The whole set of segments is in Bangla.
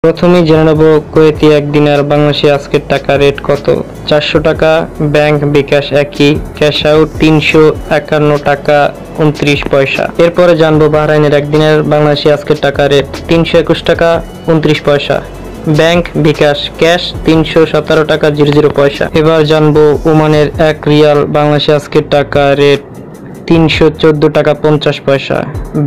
প্রথমেই জেনে নেব কুয়েতি 1 দিনার বাংলাদেশি আজকের টাকা রেট কত। 400 টাকা, ব্যাংক বিকাশ একই, ক্যাশ আউট 351 টাকা 29 পয়সা। এরপরে জানবো বাহরাইনের 1 দিনের বাংলাদেশি আজকের টাকা রেট 321 টাকা 29 পয়সা, ব্যাংক বিকাশ ক্যাশ 317 টাকা 00 পয়সা। এবার জানবো ওমানের 1 রিয়াল বাংলাদেশি আজকের টাকা রেট 314 টাকা 50 পয়সা,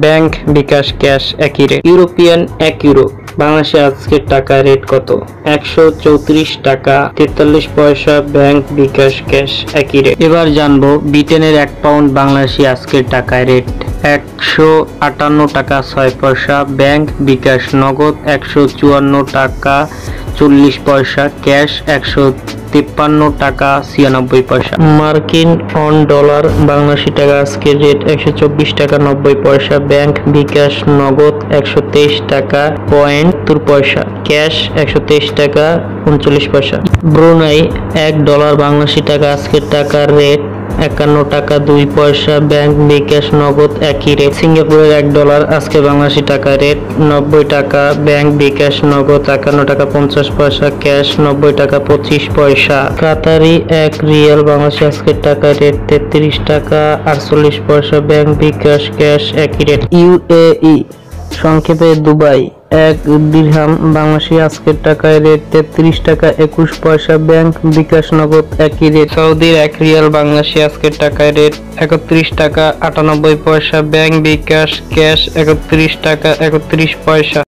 ব্যাংক বিকাশ ক্যাশ একই রেট। ইউরোপিয়ান 1 ইউরো বাংলাদেশে আজকের টাকা রেট কত। 134 টাকা 43 পয়সা, ব্যাংক বিকাশ ক্যাশ একই রেট। এবার জানবো ব্রিটেনের 1 পাউন্ড বাংলাদেশি আজকের টাকা রেট 158 টাকা 6 পয়সা, ব্যাংক বিকাশ নগদ 154 টাকা 40 পয়সা, ক্যাশ 153 টাকা 96 পয়সা। মার্কিন অন ডলার বাংলাদেশি টাকা আজকের রেট 124 টাকা 90 পয়সা, ব্যাংক বিকাশ নগদ 123 টাকা 70 পয়সা, ক্যাশ 123 টাকা 39 পয়সা। ব্রুনাই 1 ডলার বাংলাদেশি টাকা আজকের টাকার রেট 51 টাকা 2 পয়সা, ব্যাংক বিকাশ নগদ একই রেট। সিঙ্গাপুরের 1 ডলার আজকে বাংলাদেশি টাকা রেট 90 টাকা, ব্যাংক বিকাশ নগদ 51 টাকা 50 পয়সা, ক্যাশ 90 টাকা 25 পয়সা। কাতারি 1 রিয়াল বাংলাদেশি আজকের টাকা রেট 33 টাকা 48 পয়সা, ব্যাংক বিকাশ ক্যাশ একই রেট। ইউএই সংক্ষেপে দুবাই 1 দিরহাম বাংলাদেশি আজকের টাকায় রেট 33 টাকা 21 পয়সা, ব্যাংক বিকাশ নগদ একই রেট। সৌদির 1 রিয়াল বাংলাদেশি আজকের টাকায় রেট 31 টাকা 98 পয়সা, ব্যাংক বিকাশ ক্যাশ 31 টাকা 31 পয়সা।